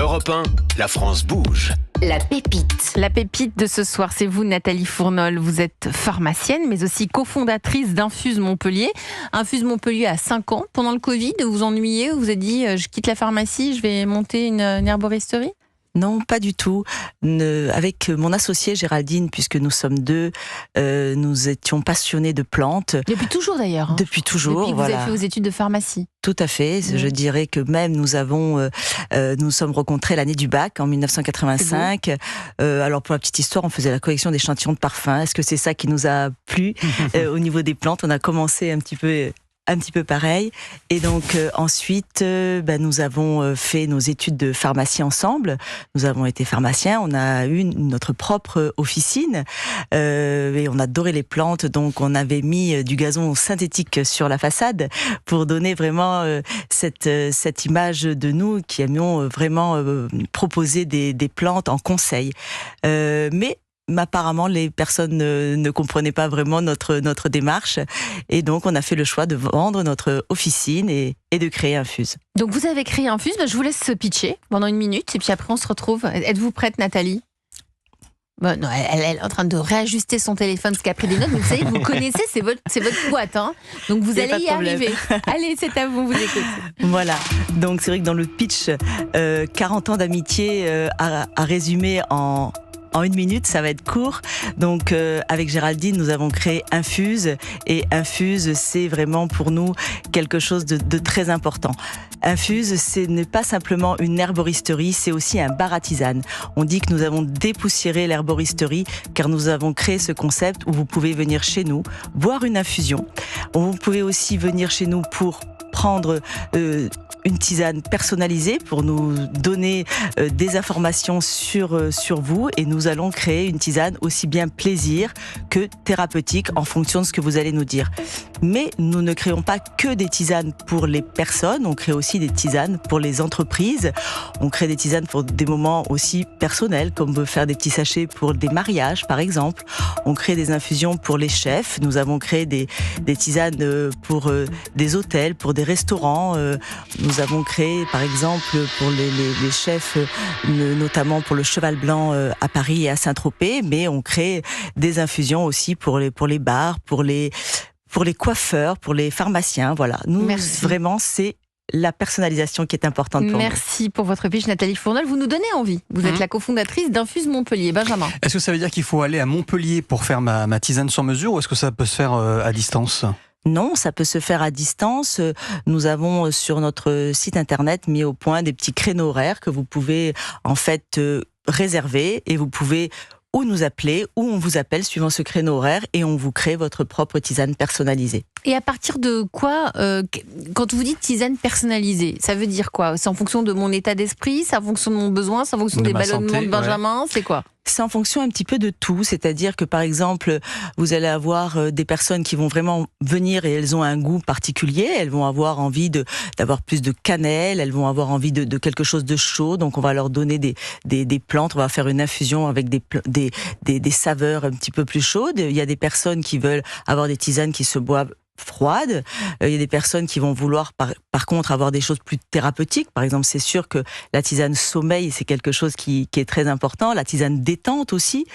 Europe 1, la France bouge. La pépite. La pépite de ce soir, c'est vous, Nathalie Fournol. Vous êtes pharmacienne, mais aussi cofondatrice d'Infuse Montpellier. Infuse Montpellier a 5 ans. Pendant le Covid, vous vous ennuyez, vous vous êtes dit, je quitte la pharmacie, je vais monter une herboristerie ? Non, pas du tout. Avec mon associée Géraldine, puisque nous sommes deux, nous étions passionnés de plantes. Depuis toujours d'ailleurs. Depuis toujours, Depuis que voilà. vous avez fait vos études de pharmacie. Tout à fait. Je dirais que même nous sommes rencontrés l'année du bac en 1985. Alors pour la petite histoire, on faisait la collection d'échantillons de parfums. Est-ce que c'est ça qui nous a plu au niveau des plantes? On a commencé un petit peu pareil. Et donc ensuite, nous avons fait nos études de pharmacie ensemble. Nous avons été pharmaciens. On a eu notre propre officine et on adorait les plantes. Donc on avait mis du gazon synthétique sur la façade pour donner vraiment cette image de nous qui aimions vraiment proposer des plantes en conseil. Mais apparemment, les personnes ne comprenaient pas vraiment notre démarche. Et donc, on a fait le choix de vendre notre officine et de créer Infuse. Donc, vous avez créé Infuse. Je vous laisse pitcher pendant 1 minute. Et puis après, on se retrouve. Êtes-vous prête, Nathalie ? Bon, non, elle est en train de réajuster son téléphone parce qu'elle a pris des notes. Mais vous savez, vous connaissez, c'est votre boîte. Hein, donc, vous allez y arriver. Allez, c'est à vous, vous écoutez. Voilà. Donc, c'est vrai que dans le pitch, 40 ans d'amitié à résumer en 1 minute, ça va être court. Donc, avec Géraldine, nous avons créé Infuse. Et Infuse, c'est vraiment pour nous quelque chose de très important. Infuse, ce n'est pas simplement une herboristerie, c'est aussi un bar à tisane. On dit que nous avons dépoussiéré l'herboristerie car nous avons créé ce concept où vous pouvez venir chez nous, boire une infusion. Vous pouvez aussi venir chez nous pour prendre une tisane personnalisée pour nous donner des informations sur vous, et nous allons créer une tisane aussi bien plaisir que thérapeutique en fonction de ce que vous allez nous dire. Mais nous ne créons pas que des tisanes pour les personnes, on crée aussi des tisanes pour les entreprises, on crée des tisanes pour des moments aussi personnels, comme faire des petits sachets pour des mariages par exemple, on crée des infusions pour les chefs, nous avons créé des tisanes pour des hôtels, pour des restaurants, nous avons créé par exemple pour les chefs, notamment pour le Cheval Blanc à Paris et à Saint-Tropez, mais on crée des infusions aussi pour les bars, pour les coiffeurs, pour les pharmaciens, voilà. Nous, Merci. Vraiment, c'est la personnalisation qui est importante pour nous. Merci pour votre pitch, Nathalie Fournol. Vous nous donnez envie. Vous êtes la cofondatrice d'Infuse Montpellier. Benjamin. Est-ce que ça veut dire qu'il faut aller à Montpellier pour faire ma tisane sur mesure, ou est-ce que ça peut se faire à distance ? Non, ça peut se faire à distance. Nous avons sur notre site internet mis au point des petits créneaux horaires que vous pouvez en fait réserver, et vous pouvez ou nous appeler, ou on vous appelle suivant ce créneau horaire et on vous crée votre propre tisane personnalisée. Et à partir de quoi, quand vous dites tisane personnalisée, ça veut dire quoi ? C'est en fonction de mon état d'esprit, c'est en fonction de mon besoin, c'est en fonction des ballonnements de Benjamin, c'est quoi ? C'est en fonction un petit peu de tout, c'est-à-dire que par exemple, vous allez avoir des personnes qui vont vraiment venir et elles ont un goût particulier, elles vont avoir envie d'avoir plus de cannelle, elles vont avoir envie de quelque chose de chaud, donc on va leur donner des plantes, on va faire une infusion avec des saveurs un petit peu plus chaudes. Il y a des personnes qui veulent avoir des tisanes qui se boivent froide. Il y a des personnes qui vont vouloir par contre avoir des choses plus thérapeutiques. Par exemple, c'est sûr que la tisane sommeil, c'est quelque chose qui est très important. La tisane détente aussi.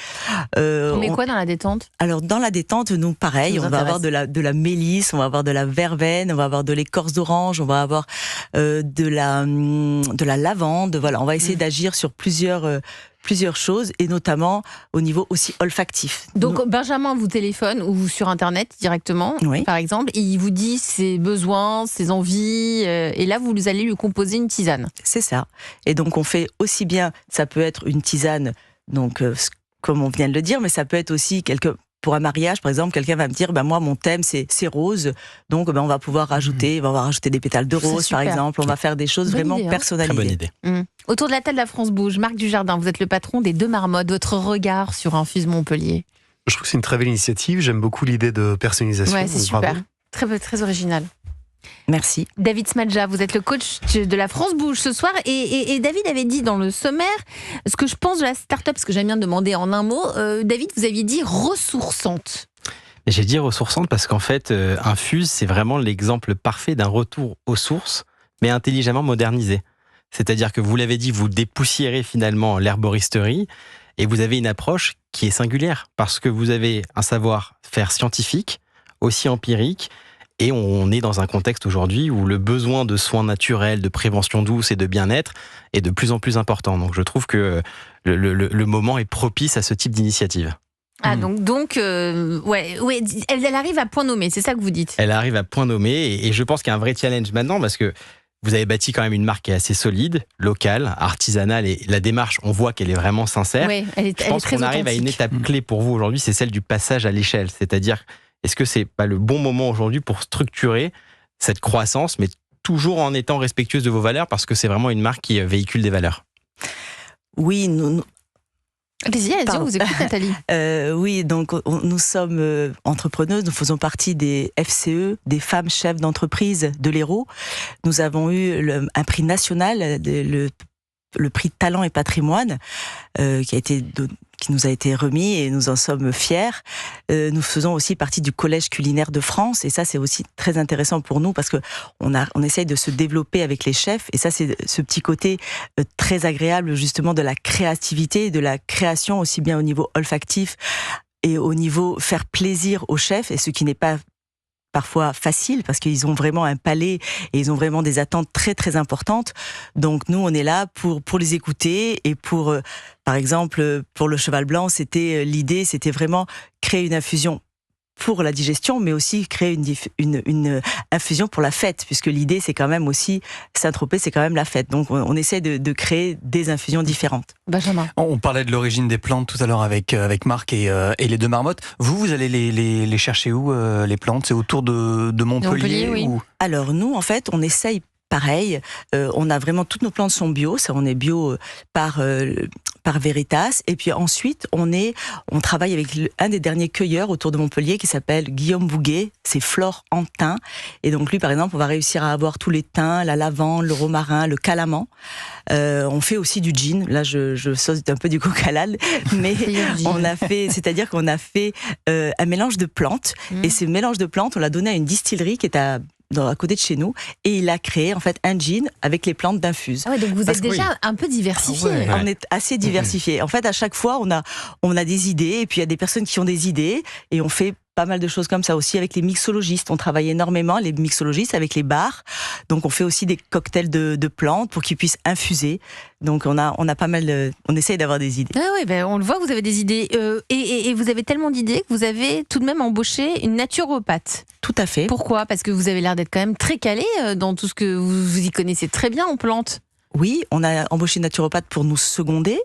On met quoi dans la détente ? Alors dans la détente, nous pareil, on va avoir de la mélisse, on va avoir de la verveine, on va avoir de l'écorce d'orange, on va avoir de la lavande. Voilà, on va essayer d'agir sur plusieurs choses, et notamment au niveau aussi olfactif. Donc Benjamin vous téléphone ou sur internet directement, par exemple, et il vous dit ses besoins, ses envies, et là vous allez lui composer une tisane. C'est ça. Et donc on fait aussi bien, ça peut être une tisane, donc comme on vient de le dire, mais ça peut être aussi pour un mariage, par exemple, quelqu'un va me dire, moi, mon thème, c'est rose. Donc, on va pouvoir rajouter, des pétales de rose, par exemple. On va faire des choses vraiment personnalisées. Très bonne idée. Autour de la table, la France bouge. Marc Dujardin, vous êtes le patron des Deux Marmottes. Votre regard sur Infuse Montpellier ? Je trouve que c'est une très belle initiative. J'aime beaucoup l'idée de personnalisation. Ouais, c'est super. Très, très original. Merci. David Smadja, vous êtes le coach de la France Bouge ce soir, et David avait dit dans le sommaire ce que je pense de la start-up, parce que j'aime bien demander en un mot. David, vous aviez dit ressourçante. J'ai dit ressourçante parce qu'en fait, Infuse, c'est vraiment l'exemple parfait d'un retour aux sources, mais intelligemment modernisé. C'est-à-dire que vous l'avez dit, vous dépoussiérez finalement l'herboristerie et vous avez une approche qui est singulière parce que vous avez un savoir-faire scientifique, aussi empirique, et on est dans un contexte aujourd'hui où le besoin de soins naturels, de prévention douce et de bien-être est de plus en plus important. Donc je trouve que le moment est propice à ce type d'initiative. Ah, donc ouais, elle arrive à point nommé, c'est ça que vous dites? Elle arrive à point nommé et je pense qu'il y a un vrai challenge maintenant parce que vous avez bâti quand même une marque qui est assez solide, locale, artisanale, et la démarche, on voit qu'elle est vraiment sincère. Oui, je pense qu'on arrive à une étape clé pour vous aujourd'hui, c'est celle du passage à l'échelle. C'est-à-dire, est-ce que c'est pas le bon moment aujourd'hui pour structurer cette croissance, mais toujours en étant respectueuse de vos valeurs, parce que c'est vraiment une marque qui véhicule des valeurs? Oui, Allez-y, on vous écoute, Nathalie. Oui, donc nous sommes entrepreneuses, nous faisons partie des FCE, des femmes chefs d'entreprise de l'Hérault. Nous avons eu un prix national, le prix Talent et Patrimoine, qui nous a été remis et nous en sommes fiers. Nous faisons aussi partie du Collège culinaire de France et ça c'est aussi très intéressant pour nous parce que on essaye de se développer avec les chefs et ça c'est ce petit côté très agréable justement de la créativité, de la création aussi bien au niveau olfactif et au niveau faire plaisir aux chefs et ce qui n'est pas parfois facile parce qu'ils ont vraiment un palais et ils ont vraiment des attentes très très importantes. Donc nous on est là pour les écouter et pour par exemple pour le cheval blanc l'idée c'était vraiment créer une infusion pour la digestion mais aussi créer une infusion pour la fête puisque l'idée c'est quand même aussi Saint-Tropez c'est quand même la fête. Donc on essaie de créer des infusions différentes. Benjamin. On parlait de l'origine des plantes tout à l'heure avec Marc et les deux marmottes. Vous allez les chercher où les plantes? C'est autour de Montpellier, oui. ou... Alors nous en fait on essaye pareil, on a vraiment toutes nos plantes sont bio, ça on est bio par Veritas et puis ensuite on travaille avec un des derniers cueilleurs autour de Montpellier qui s'appelle Guillaume Bouguet, c'est Flore en thym et donc lui par exemple on va réussir à avoir tous les thym, la lavande, le romarin, le calaman. On fait aussi du gin, là je saute un peu du coq à l'âne, mais on a fait, c'est-à-dire qu'on a fait un mélange de plantes et ce mélange de plantes on l'a donné à une distillerie qui est à côté de chez nous et il a créé en fait un gin avec les plantes d'infuse. Ah ouais, donc vous êtes déjà un peu diversifié. Ah ouais. On est assez diversifié. En fait, à chaque fois, on a des idées et puis il y a des personnes qui ont des idées et on fait pas mal de choses comme ça aussi avec les mixologistes. On travaille énormément, les mixologistes, avec les bars. Donc on fait aussi des cocktails de plantes pour qu'ils puissent infuser. Donc on a pas mal on essaye d'avoir des idées. Ah oui, on le voit, vous avez des idées. Et vous avez tellement d'idées que vous avez tout de même embauché une naturopathe. Tout à fait. Pourquoi? Parce que vous avez l'air d'être quand même très calé dans tout ce que vous y connaissez très bien en plantes. Oui, on a embauché une naturopathe pour nous seconder,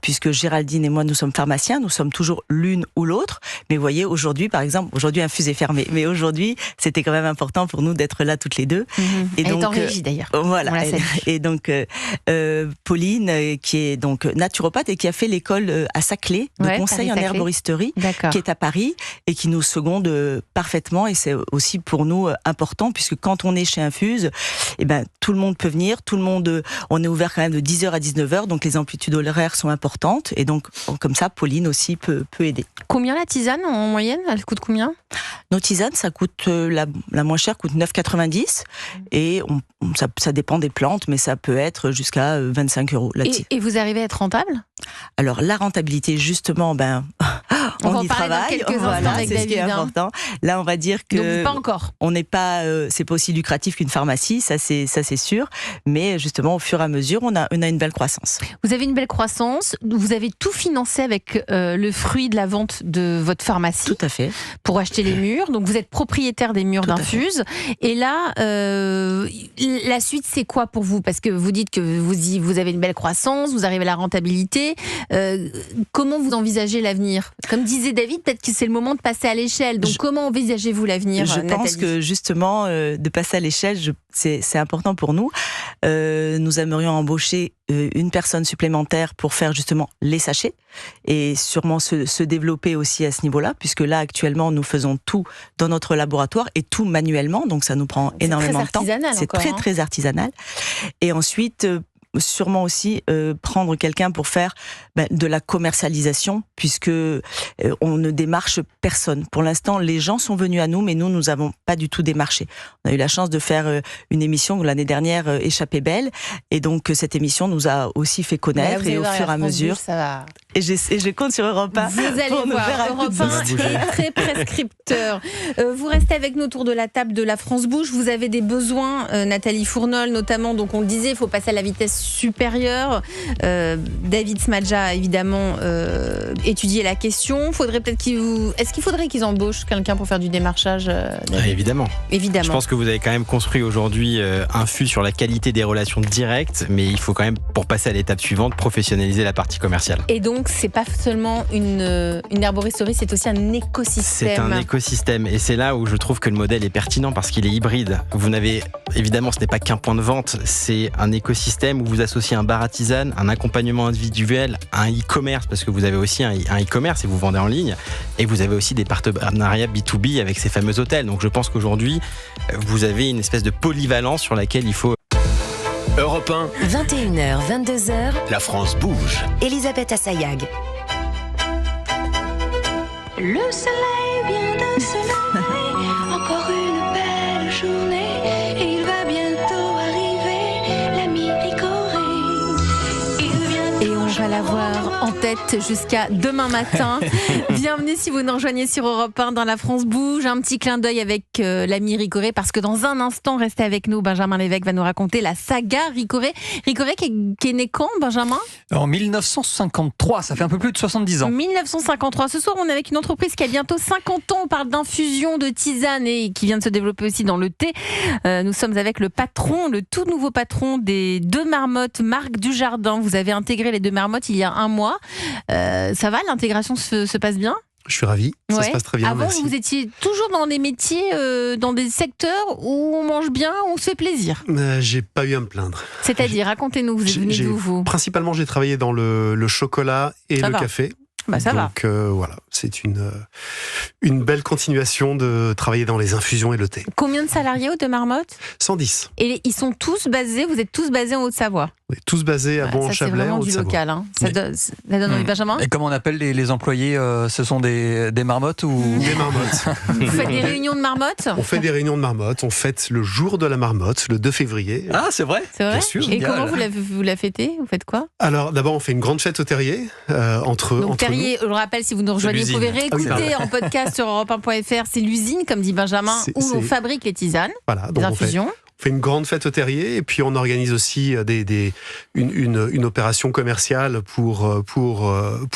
puisque Géraldine et moi, nous sommes pharmaciens, nous sommes toujours l'une ou l'autre. Mais vous voyez, aujourd'hui, par exemple, aujourd'hui, Infuse est fermé. Mais aujourd'hui, c'était quand même important pour nous d'être là toutes les deux. Et elle est en régie, d'ailleurs. Voilà. On la salue. Et donc, Pauline, qui est donc naturopathe et qui a fait l'école à Saclay, de conseil en Paris-Saclay. Herboristerie, qui est à Paris et qui nous seconde parfaitement. Et c'est aussi pour nous important, puisque quand on est chez Infuse, eh ben, tout le monde peut venir, on est ouvert quand même de 10h à 19h, donc les amplitudes horaires sont importantes. Et donc, comme ça, Pauline aussi peut aider. Combien la tisane en moyenne? Elle coûte combien? Nos tisanes, ça coûte, la moins chère coûte 9,90. Et ça dépend des plantes, mais ça peut être jusqu'à 25 € la tisane. Et vous arrivez à être rentable? Alors, la rentabilité, justement, on y travaille. Voilà, c'est ce qui est important. Là, on va dire que. Donc, pas encore. On n'est pas, c'est pas aussi lucratif qu'une pharmacie, ça c'est sûr. Mais justement, au fur et à mesure, on a une belle croissance. Vous avez une belle croissance. Vous avez tout financé avec le fruit de la vente de votre pharmacie. Tout à fait. Pour acheter les murs. Donc, vous êtes propriétaire des murs d'Infuse. Et là, la suite, c'est quoi pour vous? Parce que vous dites que vous avez une belle croissance, vous arrivez à la rentabilité. Comment vous envisagez l'avenir? Comme disait David, peut-être que c'est le moment de passer à l'échelle. Donc, comment envisagez-vous l'avenir, Je Nathalie? pense que justement, de passer à l'échelle, c'est important pour nous. Nous aimerions embaucher une personne supplémentaire pour faire justement les sachets et sûrement se développer aussi à ce niveau-là, puisque là, actuellement, nous faisons tout dans notre laboratoire et tout manuellement, donc ça nous prend énormément de temps. C'est très artisanal. Et ensuite, sûrement aussi prendre quelqu'un pour faire de la commercialisation, puisque on ne démarche personne. Pour l'instant, les gens sont venus à nous, mais nous n'avons pas du tout démarché. On a eu la chance de faire une émission l'année dernière, Échappée belle, et donc cette émission nous a aussi fait connaître, et au fur et à mesure. Ça va. Et je compte sur Europe 1 vous allez pour nous voir, faire un coup Europe de 1 est très prescripteur. Vous restez avec nous autour de la table de la France Bouge. Vous avez des besoins, Nathalie Fournol notamment, donc on le disait, il faut passer à la vitesse supérieure. David Smadja a évidemment étudié la question. Est-ce qu'il faudrait qu'ils embauchent quelqu'un pour faire du démarchage, Évidemment. Évidemment. Je pense que vous avez quand même construit aujourd'hui un fût sur la qualité des relations directes, mais il faut quand même, pour passer à l'étape suivante, professionnaliser la partie commerciale. Et donc, c'est pas seulement une herboristerie, c'est aussi un écosystème. C'est un écosystème, et c'est là où je trouve que le modèle est pertinent parce qu'il est hybride. Vous n'avez, évidemment, ce n'est pas qu'un point de vente, c'est un écosystème où vous associez un bar à tisane, un accompagnement individuel, un e-commerce, parce que vous avez aussi un e-commerce et vous vendez en ligne, et vous avez aussi des partenariats B2B avec ces fameux hôtels. Donc je pense qu'aujourd'hui, vous avez une espèce de polyvalence sur laquelle il faut... Europe 1, 21h, 22h, la France bouge. Elisabeth Assayag. Le soleil vient de se lever, encore une belle journée, et il va bientôt arriver, l'ami Ricoré. Et on va la voir en tête jusqu'à demain matin. Bienvenue si vous nous rejoignez sur Europe 1 dans la France Bouge. Un petit clin d'œil avec l'ami Ricoré, parce que dans un instant, restez avec nous. Benjamin Lévesque va nous raconter la saga Ricoré. Ricoré qui est né quand, Benjamin ? En 1953, ça fait un peu plus de 70 ans. 1953. Ce soir, on est avec une entreprise qui a bientôt 50 ans. On parle d'infusion, de tisane et qui vient de se développer aussi dans le thé. Nous sommes avec le patron, le tout nouveau patron des Deux Marmottes, Marc Dujardin. Vous avez intégré les Deux Marmottes il y a un mois. Ça va, l'intégration se passe bien ? Je suis ravi, ça se passe très bien. Avant, merci. vous étiez toujours dans des métiers, dans des secteurs où on mange bien, où on se fait plaisir. J'ai pas eu à me plaindre. C'est-à-dire, racontez-nous, vous êtes venu d'où, vous ? Principalement, j'ai travaillé dans le chocolat et le café. Ça va. Donc voilà, c'est une belle continuation de travailler dans les infusions et le thé. Combien de salariés aux Deux Marmottes ? 110. Et ils sont tous basés, vous êtes tous basés en Haute-Savoie ? On est tous basés à Bon-Chablais, c'est vraiment en du Haute-Savoie. local. Hein. Ça donne envie, Benjamin ? Et comment on appelle les employés Ce sont des marmottes ou... Des marmottes. Vous faites des réunions de marmottes ? On fait des réunions de marmottes, on fête le jour de la marmotte, le 2 février. Ah, c'est vrai ? C'est vrai ? Bien sûr, Et génial. comment vous la fêtez ? Vous faites quoi ? Alors d'abord, on fait une grande fête au terrier, entre Terrier, je le rappelle, si vous nous rejoignez, vous l'usine. pouvez réécouter en podcast sur europe1.fr. C'est l'usine, comme dit Benjamin, où on fabrique les tisanes, Voilà, les donc infusions. on fait une grande fête au terrier et puis on organise aussi une opération commerciale pour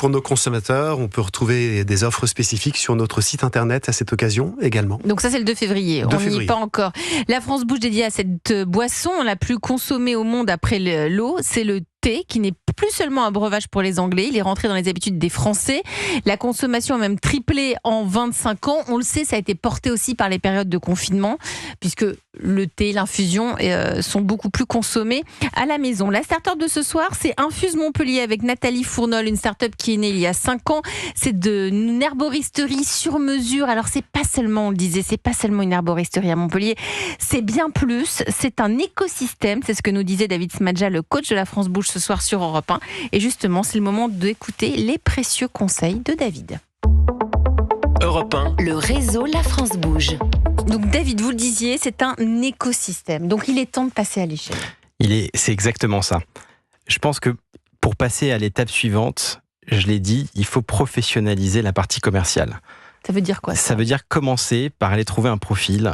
nos consommateurs. On peut retrouver des offres spécifiques sur notre site internet à cette occasion également. Donc ça, c'est le 2 février. On n'y est pas encore. La France Bouge dédiée à cette boisson la plus consommée au monde après l'eau, c'est le thé, qui n'est plus seulement un breuvage pour les Anglais, il est rentré dans les habitudes des Français. La consommation a même triplé en 25 ans. On le sait, ça a été porté aussi par les périodes de confinement, puisque le thé, l'infusion sont beaucoup plus consommés à la maison. La start-up de ce soir, c'est Infuse Montpellier avec Nathalie Fournol, une start-up qui est née il y a 5 ans. C'est une herboristerie sur mesure. Alors c'est pas seulement, on le disait, c'est pas seulement une herboristerie à Montpellier, c'est bien plus. C'est un écosystème, c'est ce que nous disait David Smadja, le coach de la France Bouge ce soir sur Europe 1. Et justement, c'est le moment d'écouter les précieux conseils de David. Europe 1, le réseau La France Bouge. Donc David, vous le disiez, c'est un écosystème. Donc il est temps de passer à l'échelle. C'est exactement ça. Je pense que pour passer à l'étape suivante, je l'ai dit, il faut professionnaliser la partie commerciale. Ça veut dire quoi Ça veut dire commencer par aller trouver un profil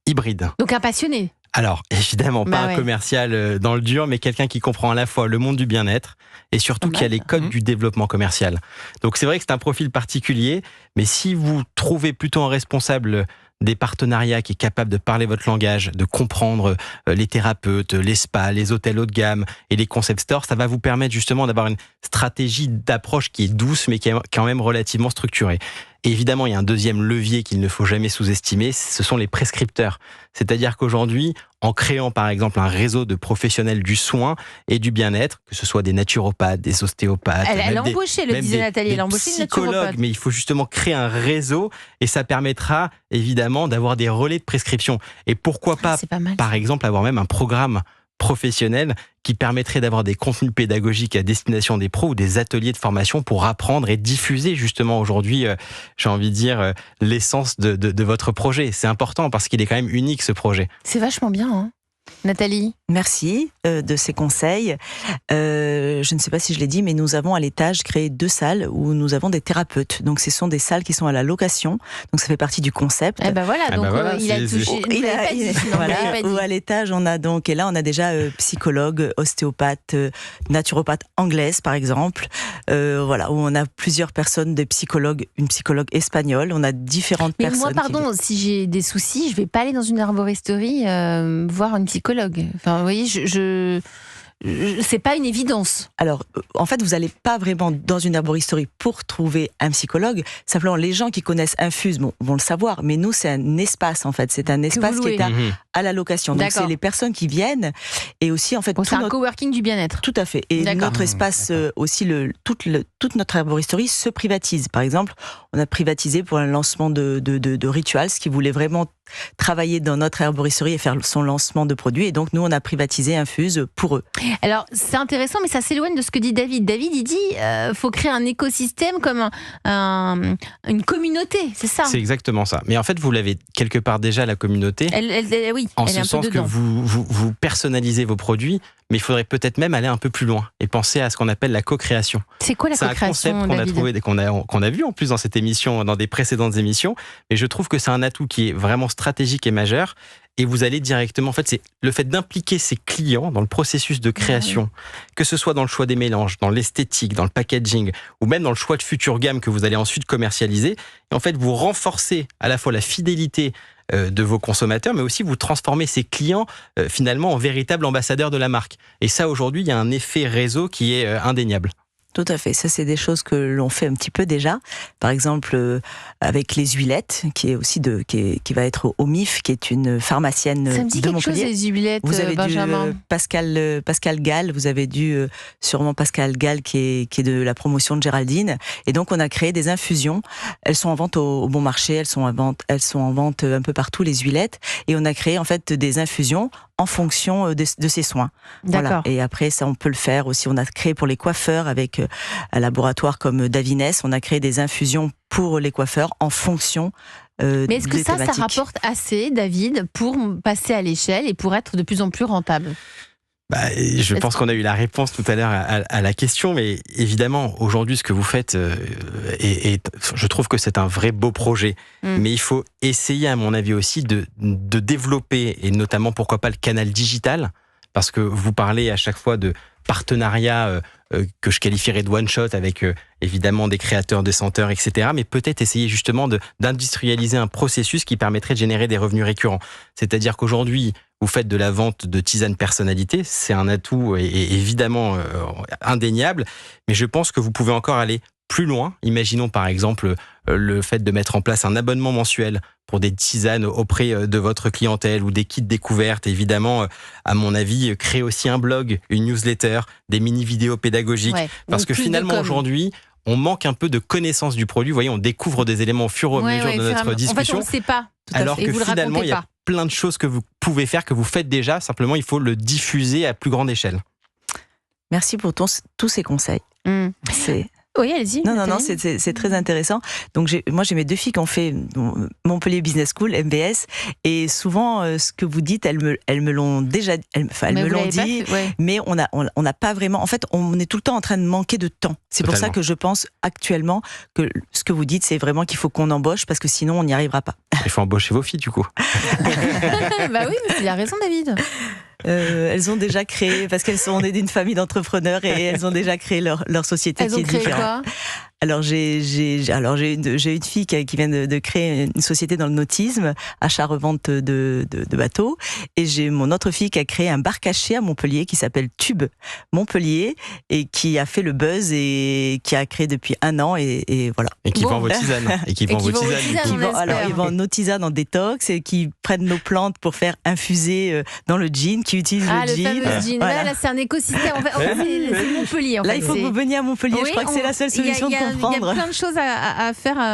hybride. Donc un passionné. Alors, évidemment, pas ouais. un commercial dans le dur, mais quelqu'un qui comprend à la fois le monde du bien-être et surtout qui a les codes du développement commercial. Donc c'est vrai que c'est un profil particulier, mais si vous trouvez plutôt un responsable des partenariats qui est capable de parler votre langage, de comprendre les thérapeutes, les spas, les hôtels haut de gamme et les concept stores, ça va vous permettre justement d'avoir une stratégie d'approche qui est douce, mais qui est quand même relativement structurée. Et évidemment, il y a un deuxième levier qu'il ne faut jamais sous-estimer, ce sont les prescripteurs. C'est-à-dire qu'aujourd'hui, en créant par exemple un réseau de professionnels du soin et du bien-être, que ce soit des naturopathes, des ostéopathes... Elle a embauché, le disait Nathalie, elle a embauché une naturopathe. Mais il faut justement créer un réseau et ça permettra évidemment d'avoir des relais de prescription. Et pourquoi pas, c'est pas mal, par exemple, avoir même un programme professionnelle qui permettrait d'avoir des contenus pédagogiques à destination des pros ou des ateliers de formation pour apprendre et diffuser justement aujourd'hui, j'ai envie de dire, l'essence de votre projet. C'est important parce qu'il est quand même unique ce projet. C'est vachement bien, hein. Nathalie? Merci de ces conseils. Je ne sais pas si je l'ai dit, mais nous avons à l'étage créé 2 salles où nous avons des thérapeutes. Donc ce sont des salles qui sont à la location. Donc ça fait partie du concept. Eh ben voilà, donc voilà, il a touché. Vous l'avez pas dit, sinon, vous l'avez pas Ou dit. à l'étage, on a donc, et là on a déjà psychologue, ostéopathe, naturopathe anglaise par exemple. Voilà, où on a plusieurs personnes, des psychologues, une psychologue espagnole. On a différentes Mais personnes. moi, pardon, si j'ai des soucis, je vais pas aller dans une arboristerie voir une psychologue. Enfin, vous voyez, c'est pas une évidence. Alors, en fait, vous n'allez pas vraiment dans une arboristerie pour trouver un psychologue. Simplement, les gens qui connaissent Infuse vont le savoir. Mais nous, c'est un espace, en fait. C'est un espace qui est à la location. Donc, D'accord. c'est les personnes qui viennent. Et aussi, en fait, Bon, c'est un coworking du bien-être. Tout à fait. Et D'accord. notre espace, aussi, toute notre arboristerie se privatise. Par exemple, on a privatisé pour un lancement de Rituals qui voulait vraiment travailler dans notre arboristerie et faire son lancement de produits. Et donc, nous, on a privatisé Infuse pour eux. Alors, c'est intéressant, mais ça s'éloigne de ce que dit David. David, il dit faut créer un écosystème comme une communauté, c'est ça? C'est exactement ça. Mais en fait, vous l'avez quelque part déjà, la communauté. Oui, En elle est ce un sens peu que dedans. vous personnalisez vos produits, mais il faudrait peut-être même aller un peu plus loin et penser à ce qu'on appelle la co-création. C'est quoi la C'est un concept co-création, qu'on a David? trouvé, qu'on a vu en plus dans cette émission, dans des précédentes émissions. Et je trouve que c'est un atout qui est vraiment stratégique et majeur. Et vous allez directement, en fait, c'est le fait d'impliquer ses clients dans le processus de création, que ce soit dans le choix des mélanges, dans l'esthétique, dans le packaging, ou même dans le choix de futures gammes que vous allez ensuite commercialiser. Et en fait, vous renforcez à la fois la fidélité de vos consommateurs, mais aussi vous transformez ces clients finalement en véritables ambassadeurs de la marque. Et ça, aujourd'hui, il y a un effet réseau qui est indéniable. Tout à fait. Ça, c'est des choses que l'on fait un petit peu déjà. Par exemple, avec les huilettes, qui est aussi qui va être au MIF, qui est une pharmacienne Ça me dit de quelque chose, Montpellier. les huilettes, Vous avez Benjamin. dû Pascal Gall, vous avez dû sûrement Pascal Gall qui est de la promotion de Géraldine. Et donc on a créé des infusions. Elles sont en vente au bon marché, elles sont en vente un peu partout, les huilettes. Et on a créé en fait des infusions en fonction de ces soins. D'accord. Voilà. Et après ça, on peut le faire aussi. On a créé pour les coiffeurs avec un laboratoire comme Davines. On a créé des infusions pour les coiffeurs en fonction Mais est-ce que des ça thématiques. rapporte assez, David, pour passer à l'échelle et pour être de plus en plus rentable? Je pense qu'on a eu la réponse tout à l'heure à la question, mais évidemment, aujourd'hui, ce que vous faites, je trouve que c'est un vrai beau projet. Mais il faut essayer, à mon avis aussi, de développer, et notamment, pourquoi pas, le canal digital, parce que vous parlez à chaque fois de partenariats que je qualifierais de one-shot avec évidemment des créateurs, des senteurs, etc. Mais peut-être essayer justement d'industrialiser un processus qui permettrait de générer des revenus récurrents. C'est-à-dire qu'aujourd'hui, vous faites de la vente de tisanes personnalité, c'est un atout et évidemment indéniable, mais je pense que vous pouvez encore aller plus loin. Imaginons par exemple le fait de mettre en place un abonnement mensuel pour des tisanes auprès de votre clientèle ou des kits découvertes. Évidemment, à mon avis, créer aussi un blog, une newsletter, des mini-vidéos pédagogiques. Ouais, parce donc que plus de finalement, com. aujourd'hui, on manque un peu de connaissance du produit. Vous voyez, on découvre des éléments au fur et à mesure de notre discussion. En fait, on ne sait pas. Alors Et que vous le finalement, il y a racontez plein de choses que vous pouvez faire, que vous faites déjà. Simplement, il faut le diffuser à plus grande échelle. Merci pour tous ces conseils. C'est... Oui, allez-y. Non, Nathalie. c'est très intéressant. Donc, moi, j'ai mes 2 filles qui ont fait Montpellier Business School, MBS, et souvent, ce que vous dites, elles me l'ont déjà, elles Mais me vous l'ont l'avez pas dit, fait, ouais. mais on n'a pas vraiment. En fait, on est tout le temps en train de manquer de temps. C'est pour ça Totalement. que je pense actuellement que ce que vous dites, c'est vraiment qu'il faut qu'on embauche, parce que sinon, on n'y arrivera pas. Il faut embaucher vos filles, du coup. Bah oui, mais il a raison, David. Elles ont déjà créé, parce qu'elles sont nées d'une famille d'entrepreneurs et elles ont déjà créé leur société Elles qui ont est créé différente. quoi? Alors j'ai une fille qui vient de créer une société dans le nautisme, achat-revente de bateaux, et j'ai mon autre fille qui a créé un bar caché à Montpellier qui s'appelle Tube Montpellier et qui a fait le buzz et qui a créé depuis 1 an et voilà. Et qui Bon. vend vos tisanes. Et qui vend vos tisanes. du coup. on espère. Ils vendent nos tisanes en détox et qui prennent nos plantes pour faire infuser dans le gin, qui utilisent Ah, le le gin. fameux gin. Voilà. Là, c'est un écosystème. En fait, c'est Montpellier. En Là, fait. il faut que C'est- vous veniez à Montpellier. Oui, Je crois que c'est la seule solution de comprendre. Il y a plein de choses à faire